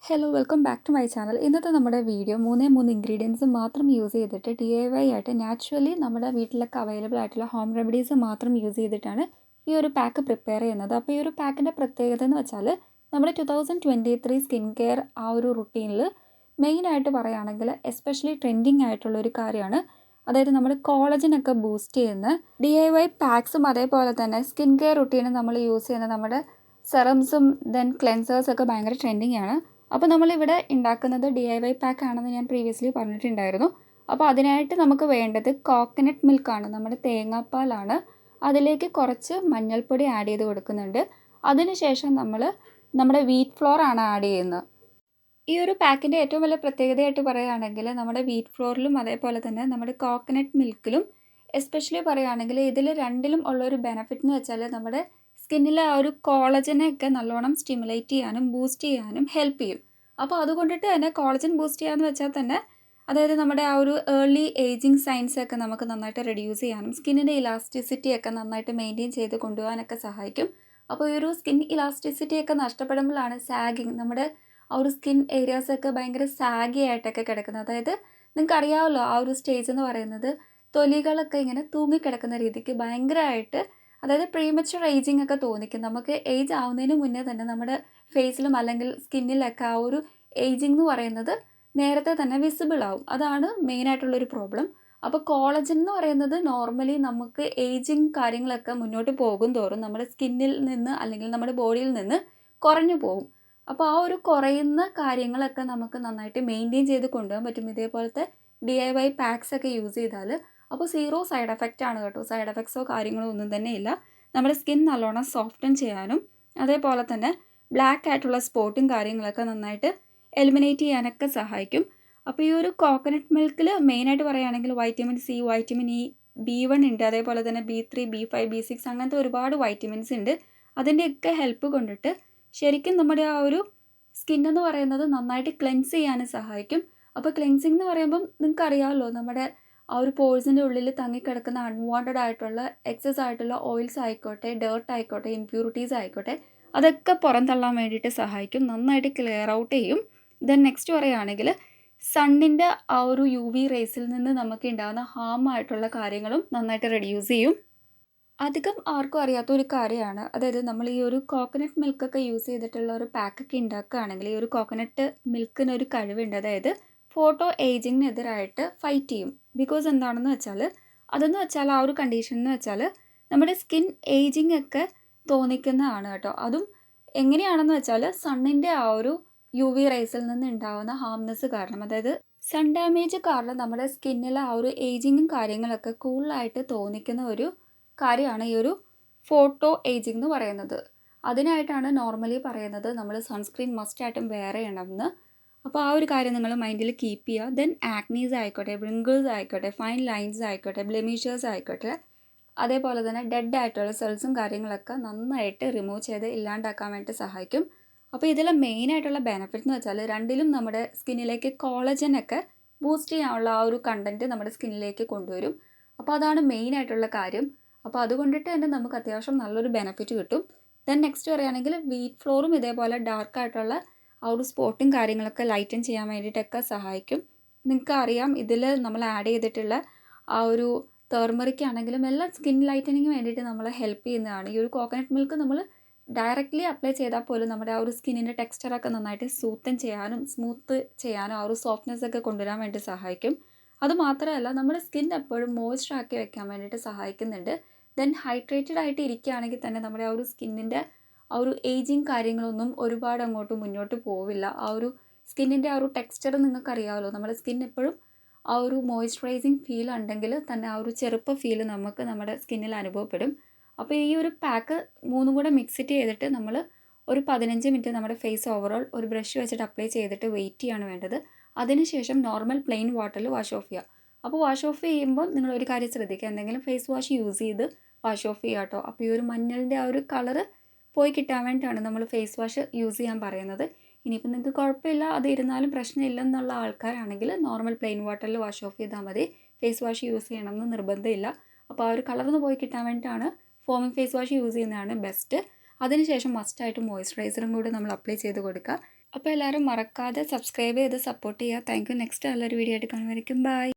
Hello welcome back to my channel. ഇന്നത്തെ നമ്മുടെ video മൂന്ന് ഇൻഗ്രീഡിയൻസ് മാത്രം യൂസ് ചെയ്തിട്ട് DIY ആയിട്ട് നാച്ചുറലി നമ്മുടെ വീട്ടിലൊക്കെ അവൈലബിൾ ആയിട്ടുള്ള ഹോം റെമഡീസ് മാത്രം യൂസ് ചെയ്തിട്ടാണ് ഈ ഒരു പാക്ക് പ്രിപ്പയർ ചെയ്യുന്നത്. അപ്പോൾ ഈ ഒരു പാക്കിൻ്റെ പ്രത്യേകത എന്ന് വെച്ചാൽ നമ്മുടെ 2023 സ്കിൻ കെയർ ആ ഒരു റുട്ടീനിൽ മെയിനായിട്ട് പറയുകയാണെങ്കിൽ എസ്പെഷ്യലി ട്രെൻഡിങ് ആയിട്ടുള്ള ഒരു കാര്യമാണ്. അതായത് നമ്മുടെ കോളേജിനൊക്കെ ബൂസ്റ്റ് ചെയ്യുന്ന DIY പാക്സും അതേപോലെ തന്നെ സ്കിൻ കെയർ റുട്ടീനും നമ്മൾ യൂസ് ചെയ്യുന്ന നമ്മുടെ സെറംസും ദെൻ ക്ലെൻസേഴ്സൊക്കെ ഭയങ്കര ട്രെൻഡിങ് ആണ്. അപ്പോൾ നമ്മളിവിടെ ഉണ്ടാക്കുന്നത് DIY പാക്ക് ആണെന്ന് ഞാൻ പ്രീവിയസ്ലി പറഞ്ഞിട്ടുണ്ടായിരുന്നു. അപ്പോൾ അതിനായിട്ട് നമുക്ക് വേണ്ടത് കോക്കനട്ട് മിൽക്കാണ്, നമ്മുടെ തേങ്ങാപ്പാലാണ്. അതിലേക്ക് കുറച്ച് മഞ്ഞൾപ്പൊടി ആഡ് ചെയ്ത് കൊടുക്കുന്നുണ്ട്. അതിനുശേഷം നമ്മൾ നമ്മുടെ വീറ്റ് ഫ്ലോർ ആണ് ആഡ് ചെയ്യുന്നത്. ഈ ഒരു പാക്കിൻ്റെ ഏറ്റവും വലിയ പ്രത്യേകതയായിട്ട് പറയുകയാണെങ്കിൽ നമ്മുടെ വീറ്റ് ഫ്ലോറിലും അതേപോലെ തന്നെ നമ്മുടെ കോക്കനട്ട് മിൽക്കിലും എസ്പെഷ്യലി പറയുകയാണെങ്കിൽ ഇതിൽ രണ്ടിലും ഉള്ളൊരു ബെനിഫിറ്റ് എന്ന് വെച്ചാൽ നമ്മുടെ സ്കിന്നിലെ ആ ഒരു കോളജനെയൊക്കെ നല്ലോണം സ്റ്റിമുലേറ്റ് ചെയ്യാനും ബൂസ്റ്റ് ചെയ്യാനും ഹെൽപ്പ് ചെയ്യും. അപ്പോൾ അതുകൊണ്ടിട്ട് തന്നെ കോളജൻ ബൂസ്റ്റ് ചെയ്യാന്ന് വെച്ചാൽ തന്നെ അതായത് നമ്മുടെ ആ ഒരു ഏർലി ഏജിങ് സൈൻസ് ഒക്കെ നമുക്ക് നന്നായിട്ട് റെഡ്യൂസ് ചെയ്യാനും സ്കിന്നിൻ്റെ ഇലാസ്റ്റിസിറ്റി ഒക്കെ നന്നായിട്ട് മെയിൻറ്റെയിൻ ചെയ്ത് കൊണ്ടുപോകാനൊക്കെ സഹായിക്കും. അപ്പോൾ ഈ ഒരു സ്കിൻ ഇലാസ്റ്റിസിറ്റി ഒക്കെ നഷ്ടപ്പെടുമ്പോഴാണ് സാഗിങ്, നമ്മുടെ ആ ഒരു സ്കിൻ ഏരിയാസൊക്കെ ഭയങ്കര സാഗി ആയിട്ടൊക്കെ കിടക്കുന്നത്. അതായത് നിങ്ങൾക്ക് അറിയാമല്ലോ ആ ഒരു സ്റ്റേജ് എന്ന് പറയുന്നത് തൊലികളൊക്കെ ഇങ്ങനെ തൂങ്ങിക്കിടക്കുന്ന രീതിക്ക് ഭയങ്കരമായിട്ട്, അതായത് പ്രീമച്വർ ഏജിങ് ഒക്കെ തോന്നിക്കും. നമുക്ക് ഏജ് ആവുന്നതിന് മുന്നേ തന്നെ നമ്മുടെ ഫേസിലും അല്ലെങ്കിൽ സ്കിന്നിലൊക്കെ ആ ഒരു ഏജിങ് എന്ന് പറയുന്നത് നേരത്തെ തന്നെ വിസിബിൾ ആവും. അതാണ് മെയിനായിട്ടുള്ളൊരു പ്രോബ്ലം. അപ്പോൾ കോളജൻ എന്ന് പറയുന്നത് നോർമലി നമുക്ക് ഏജിങ് കാര്യങ്ങളൊക്കെ മുന്നോട്ട് പോകും തോറും നമ്മുടെ സ്കിന്നിൽ നിന്ന് അല്ലെങ്കിൽ നമ്മുടെ ബോഡിയിൽ നിന്ന് കുറഞ്ഞു പോകും. അപ്പോൾ ആ ഒരു കുറയുന്ന കാര്യങ്ങളൊക്കെ നമുക്ക് നന്നായിട്ട് മെയിൻറ്റെയിൻ ചെയ്ത് കൊണ്ടുപോകാൻ പറ്റും ഇതേപോലത്തെ DIY പാക്സ് ഒക്കെ യൂസ് ചെയ്താൽ. അപ്പോൾ സീറോ സൈഡ് എഫക്റ്റ് ആണ് കേട്ടോ. സൈഡ് എഫക്ട്സോ കാര്യങ്ങളോ ഒന്നും തന്നെ ഇല്ല. നമ്മുടെ സ്കിൻ നല്ലോണം സോഫ്റ്റൻ ചെയ്യാനും അതേപോലെ തന്നെ ബ്ലാക്ക് ആയിട്ടുള്ള സ്പോട്ടും കാര്യങ്ങളൊക്കെ നന്നായിട്ട് എലിമിനേറ്റ് ചെയ്യാനൊക്കെ സഹായിക്കും. അപ്പോൾ ഈ ഒരു കോക്കനട്ട് മിൽക്കിൽ മെയിനായിട്ട് പറയുകയാണെങ്കിൽ vitamin C, vitamin E, B1 ഉണ്ട്, അതേപോലെ തന്നെ B3, B5, B6 അങ്ങനത്തെ ഒരുപാട് വൈറ്റമിൻസ് ഉണ്ട്. അതിൻ്റെയൊക്കെ ഹെൽപ്പ് കൊണ്ടിട്ട് ശരിക്കും നമ്മുടെ ആ ഒരു സ്കിന്നെന്ന് പറയുന്നത് നന്നായിട്ട് ക്ലെൻസ് ചെയ്യാനും സഹായിക്കും. അപ്പോൾ ക്ലെൻസിങ് എന്ന് പറയുമ്പം നിങ്ങൾക്ക് അറിയാമല്ലോ, നമ്മുടെ ആ ഒരു പോഴ്സിൻ്റെ ഉള്ളിൽ തങ്ങിക്കിടക്കുന്ന അൺവാണ്ടഡ് ആയിട്ടുള്ള എക്സസ് ആയിട്ടുള്ള ഓയിൽസ് ആയിക്കോട്ടെ, ഡേർട്ട് ആയിക്കോട്ടെ, ഇമ്പ്യൂരിറ്റീസ് ആയിക്കോട്ടെ, അതൊക്കെ പുറന്തള്ളാൻ വേണ്ടിയിട്ട് സഹായിക്കും, നന്നായിട്ട് ക്ലിയർ ഔട്ട് ചെയ്യും. ദെൻ നെക്സ്റ്റ് പറയുകയാണെങ്കിൽ സണ്ണിൻ്റെ ആ ഒരു UV റേസിൽ നിന്ന് നമുക്ക് ഉണ്ടാകുന്ന ഹാം ആയിട്ടുള്ള കാര്യങ്ങളും നന്നായിട്ട് റെഡ്യൂസ് ചെയ്യും. അധികം ആർക്കും അറിയാത്ത ഒരു കാര്യമാണ്, അതായത് നമ്മൾ ഈ ഒരു കോക്കനട്ട് മിൽക്കൊക്കെ യൂസ് ചെയ്തിട്ടുള്ള ഒരു പാക്കൊക്കെ ഉണ്ടാക്കുകയാണെങ്കിൽ ഈ ഒരു കോക്കനട്ട് മിൽക്കിനൊരു കഴിവുണ്ട്, അതായത് ഫോട്ടോ ഏജിങ്ങിനെതിരായിട്ട് ഫൈറ്റ് ചെയ്യും. ബിക്കോസ് എന്താണെന്ന് വെച്ചാൽ അതെന്ന് വെച്ചാൽ ആ ഒരു കണ്ടീഷൻ എന്ന് വെച്ചാൽ നമ്മുടെ സ്കിൻ ഏജിങ് ഒക്കെ തോന്നിക്കുന്നതാണ് കേട്ടോ. അതും എങ്ങനെയാണെന്ന് വെച്ചാൽ സണ്ണിൻ്റെ ആ ഒരു UV റേസിൽ നിന്ന് ഉണ്ടാകുന്ന ഹാംനെസ് കാരണം, അതായത് സൺ ഡാമേജ് കാരണം നമ്മുടെ സ്കിന്നിലെ ആ ഒരു ഏജിങ്ങും കാര്യങ്ങളൊക്കെ കൂളായിട്ട് തോന്നിക്കുന്ന ഒരു കാര്യമാണ് ഈ ഒരു ഫോട്ടോ ഏജിങ് എന്ന് പറയുന്നത്. അതിനായിട്ടാണ് നോർമലി പറയുന്നത് നമ്മൾ സൺസ്ക്രീൻ മസ്റ്റായിട്ടും വെയർ ചെയ്യണമെന്ന്. അപ്പോൾ ആ ഒരു കാര്യം നിങ്ങൾ മൈൻഡിൽ കീപ്പ് ചെയ്യുക. ദെൻ ആക്നീസ് ആയിക്കോട്ടെ, വ്രിങ്കിൾസ് ആയിക്കോട്ടെ, ഫൈൻ ലൈൻസ് ആയിക്കോട്ടെ, ബ്ലെമിഷേഴ്സ് ആയിക്കോട്ടെ, അതേപോലെ തന്നെ ഡെഡ് ആയിട്ടുള്ള സെൽസും കാര്യങ്ങളൊക്കെ നന്നായിട്ട് റിമൂവ് ചെയ്ത് ഇല്ലാണ്ടാക്കാൻ വേണ്ടി സഹായിക്കും. അപ്പോൾ ഇതിലെ മെയിനായിട്ടുള്ള ബെനിഫിറ്റ് എന്ന് വെച്ചാൽ രണ്ടിലും നമ്മുടെ സ്കിന്നിലേക്ക് കോളജനൊക്കെ ബൂസ്റ്റ് ചെയ്യാനുള്ള ആ ഒരു കണ്ടൻറ്റ് നമ്മുടെ സ്കിന്നിലേക്ക് കൊണ്ടുവരും. അപ്പോൾ അതാണ് മെയിനായിട്ടുള്ള കാര്യം. അപ്പോൾ അതുകൊണ്ടിട്ട് തന്നെ നമുക്ക് അത്യാവശ്യം നല്ലൊരു ബെനിഫിറ്റ് കിട്ടും. ദെൻ നെക്സ്റ്റ് പറയുകയാണെങ്കിൽ വീറ്റ് ഫ്ലോറും ഇതേപോലെ ഡാർക്കായിട്ടുള്ള ആ ഒരു സ്പോട്ടും കാര്യങ്ങളൊക്കെ ലൈറ്റൻ ചെയ്യാൻ വേണ്ടിയിട്ടൊക്കെ സഹായിക്കും. നിങ്ങൾക്ക് അറിയാം ഇതിൽ നമ്മൾ ആഡ് ചെയ്തിട്ടുള്ള ആ ഒരു ടർമറിക് ആണെങ്കിലും എല്ലാം സ്കിൻ ലൈറ്റനിങ്ങിന് വേണ്ടിയിട്ട് നമ്മളെ ഹെൽപ്പ് ചെയ്യുന്നതാണ്. ഈ ഒരു കോക്കനട്ട് മിൽക്ക് നമ്മൾ ഡയറക്റ്റ്ലി അപ്ലൈ ചെയ്താൽ പോലും നമ്മുടെ ആ ഒരു സ്കിന്നിൻ്റെ ടെക്സ്ചറൊക്കെ നന്നായിട്ട് സൂത്തൻ ചെയ്യാനും സ്മൂത്ത് ചെയ്യാനും ആ ഒരു സോഫ്റ്റ്നെസ് ഒക്കെ കൊണ്ടുവരാൻ വേണ്ടി സഹായിക്കും. അതുമാത്രമല്ല നമ്മുടെ സ്കിൻ എപ്പോഴും മോയ്സ്ചർ ആക്കി വെക്കാൻ വേണ്ടിയിട്ട് സഹായിക്കുന്നുണ്ട്. ദെൻ ഹൈഡ്രേറ്റഡ് ആയിട്ട് ഇരിക്കുകയാണെങ്കിൽ തന്നെ നമ്മുടെ ആ ഒരു സ്കിന്നിൻ്റെ ആ ഒരു ഏജിങ് കാര്യങ്ങളൊന്നും ഒരുപാട് അങ്ങോട്ട് മുന്നോട്ട് പോവില്ല. ആ ഒരു സ്കിന്നിൻ്റെ ആ ഒരു ടെക്സ്ചർ നിങ്ങൾക്കറിയാമല്ലോ, നമ്മുടെ സ്കിൻ എപ്പോഴും ആ ഒരു മോയ്സ്ചറൈസിങ് ഫീൽ ഉണ്ടെങ്കിൽ തന്നെ ആ ഒരു ചെറുപ്പ ഫീൽ നമുക്ക് നമ്മുടെ സ്കിന്നിൽ അനുഭവപ്പെടും. അപ്പോൾ ഈ ഒരു പാക്ക് മൂന്നും കൂടെ മിക്സിറ്റ് ചെയ്തിട്ട് നമ്മൾ ഒരു 15 മിനിറ്റ് നമ്മുടെ ഫേസ് ഓവറോൾ ഒരു ബ്രഷ് വെച്ചിട്ട് അപ്ലൈ ചെയ്തിട്ട് വെയിറ്റ് ചെയ്യാണ് വേണ്ടത്. അതിനുശേഷം നോർമൽ പ്ലെയിൻ വാട്ടറിൽ വാഷ് ഓഫ് ചെയ്യുക. അപ്പോൾ വാഷ് ഓഫ് ചെയ്യുമ്പോൾ നിങ്ങൾ ഒരു കാര്യം ശ്രദ്ധിക്കുക, എന്തെങ്കിലും ഫേസ് വാഷ് യൂസ് ചെയ്ത് വാഷ് ഓഫ് ചെയ്യുക കേട്ടോ. അപ്പോൾ ഈ ഒരു മഞ്ഞളിൻ്റെ ആ ഒരു കളറ് പോയി കിട്ടാൻ വേണ്ടിയിട്ടാണ് നമ്മൾ ഫേസ് വാഷ് യൂസ് ചെയ്യാൻ പറയുന്നത്. ഇനിയിപ്പോൾ നിങ്ങൾക്ക് കുഴപ്പമില്ല, അത് ഇരുന്നാലും പ്രശ്നമില്ലെന്നുള്ള ആൾക്കാരാണെങ്കിൽ നോർമൽ പ്ലെയിൻ വാട്ടറിൽ വാഷ് ഓഫ് ചെയ്താൽ മതി. ഫേസ് വാഷ് യൂസ് ചെയ്യണമെന്ന് നിർബന്ധമില്ല. അപ്പോൾ ആ ഒരു കളർന്ന് പോയി കിട്ടാൻ വേണ്ടിയിട്ടാണ് ഫോമിങ് ഫേസ് വാഷ് യൂസ് ചെയ്യുന്നതാണ് ബെസ്റ്റ്. അതിനുശേഷം മസ്റ്റായിട്ട് മോയ്സ്ചറൈസറും കൂടി നമ്മൾ അപ്ലൈ ചെയ്ത് കൊടുക്കുക. അപ്പോൾ എല്ലാവരും മറക്കാതെ സബ്സ്ക്രൈബ് ചെയ്ത് സപ്പോർട്ട് ചെയ്യുക. Thank you. നെക്സ്റ്റ് നല്ലൊരു വീഡിയോ ആയിട്ട് കാണുമായിരിക്കും. ബൈ.